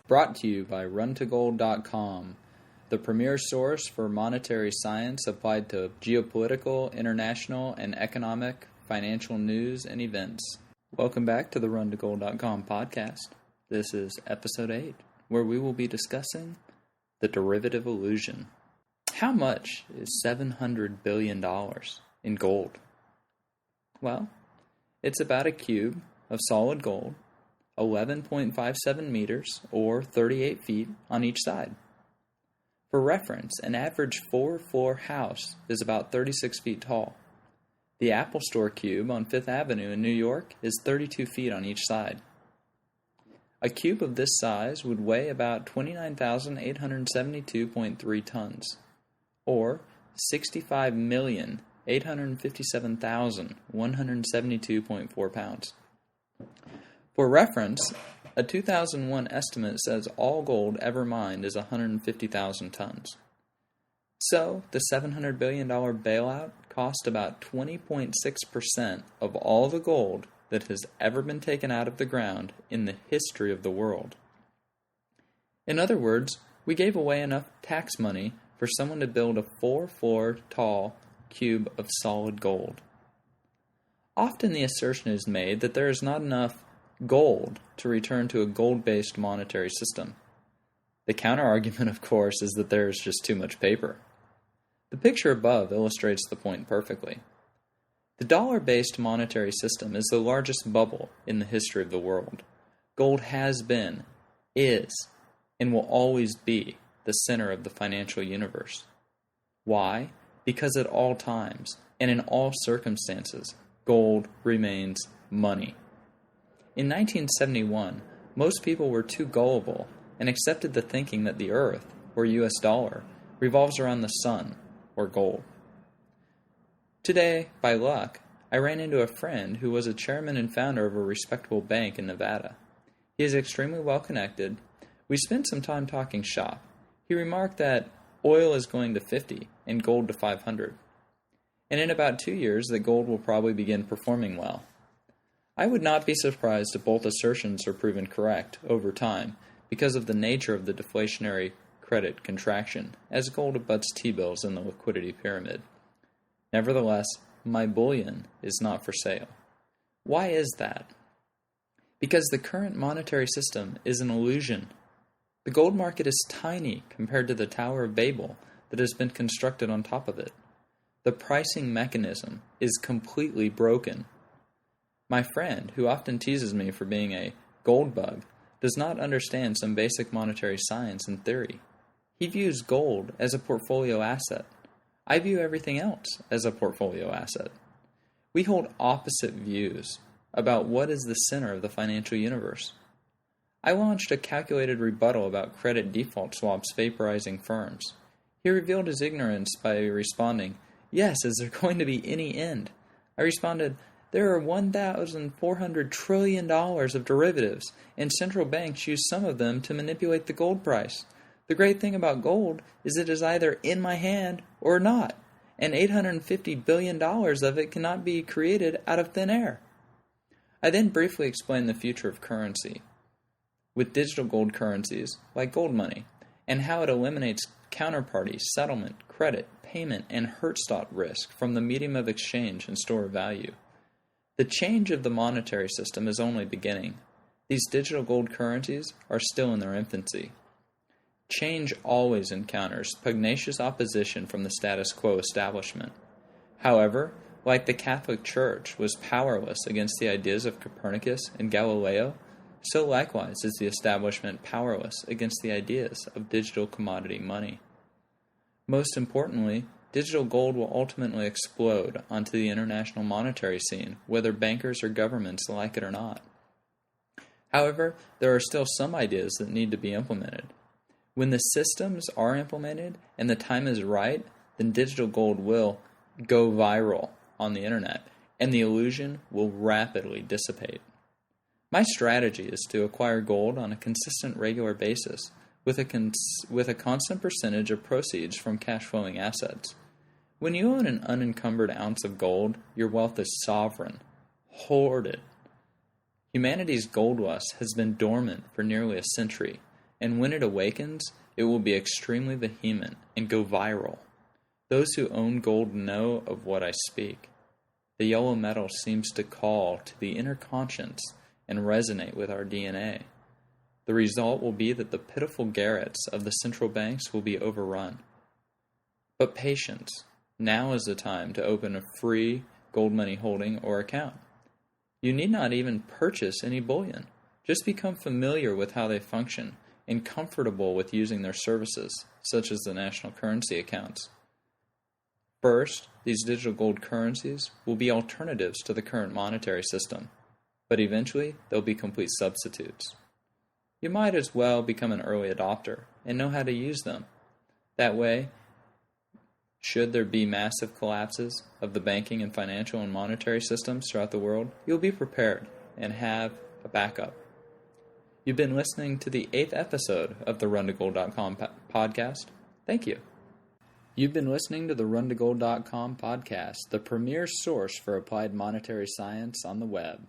Brought to you by runtogold.com, the premier source for monetary science applied to geopolitical, international, and economic, financial news and events. Welcome back to the runtogold.com podcast. This is episode 8, where we will be discussing the derivative illusion. How much is $700 billion in gold? Well, it's about a cube of solid gold, 11.57 meters, or 38 feet on each side. For reference, an average 4-floor house is about 36 feet tall. The Apple Store cube on Fifth Avenue in New York is 32 feet on each side. A cube of this size would weigh about 29,872.3 tons, or 65,857,172.4 pounds. For reference, a 2001 estimate says all gold ever mined is 150,000 tons. So, the $700 billion bailout cost about 20.6% of all the gold that has ever been taken out of the ground in the history of the world. In other words, we gave away enough tax money for someone to build a 4-floor tall cube of solid gold. Often the assertion is made that there is not enough gold to return to a gold-based monetary system. The counter-argument, of course, is that there is just too much paper. The picture above illustrates the point perfectly. The dollar-based monetary system is the largest bubble in the history of the world. Gold has been, is, and will always be the center of the financial universe. Why? Because at all times, and in all circumstances, gold remains money. In 1971, most people were too gullible and accepted the thinking that the Earth, or US dollar, revolves around the sun, or gold. Today, by luck, I ran into a friend who was a chairman and founder of a respectable bank in Nevada. He is extremely well connected. We spent some time talking shop. He remarked that oil is going to 50 and gold to 500. And in about 2 years, that gold will probably begin performing well. I would not be surprised if both assertions are proven correct over time because of the nature of the deflationary credit contraction as gold abuts T-bills in the liquidity pyramid. Nevertheless, my bullion is not for sale. Why is that? Because the current monetary system is an illusion. The gold market is tiny compared to the Tower of Babel that has been constructed on top of it. The pricing mechanism is completely broken. My friend, who often teases me for being a gold bug, does not understand some basic monetary science and theory. He views gold as a portfolio asset. I view everything else as a portfolio asset. We hold opposite views about what is the center of the financial universe. I launched a calculated rebuttal about credit default swaps vaporizing firms. He revealed his ignorance by responding, "Yes, is there going to be any end?" I responded, "There are $1,400 trillion of derivatives, and central banks use some of them to manipulate the gold price. The great thing about gold is it is either in my hand or not, and $850 billion of it cannot be created out of thin air." I then briefly explained the future of currency, with digital gold currencies, like gold money, and how it eliminates counterparty, settlement, credit, payment, and Hertzstock risk from the medium of exchange and store of value. The change of the monetary system is only beginning. These digital gold currencies are still in their infancy. Change always encounters pugnacious opposition from the status quo establishment. However, like the Catholic Church was powerless against the ideas of Copernicus and Galileo, so likewise is the establishment powerless against the ideas of digital commodity money. Most importantly, digital gold will ultimately explode onto the international monetary scene, whether bankers or governments like it or not. However, there are still some ideas that need to be implemented. When the systems are implemented and the time is right, then digital gold will go viral on the internet, and the illusion will rapidly dissipate. My strategy is to acquire gold on a consistent, regular basis, with a constant percentage of proceeds from cash-flowing assets. When you own an unencumbered ounce of gold, your wealth is sovereign, hoarded. Humanity's gold lust has been dormant for nearly a century, and when it awakens, it will be extremely vehement and go viral. Those who own gold know of what I speak. The yellow metal seems to call to the inner conscience and resonate with our DNA. The result will be that the pitiful garrets of the central banks will be overrun. But patience. Now is the time to open a free gold money holding or account. You need not even purchase any bullion. Just become familiar with how they function and comfortable with using their services, such as the national currency accounts. First, these digital gold currencies will be alternatives to the current monetary system, but eventually they'll be complete substitutes. You might as well become an early adopter and know how to use them. That way, should there be massive collapses of the banking and financial and monetary systems throughout the world, you'll be prepared and have a backup. You've been listening to the 8th episode of the RunToGold.com podcast. Thank you. You've been listening to the RunToGold.com podcast, the premier source for applied monetary science on the web.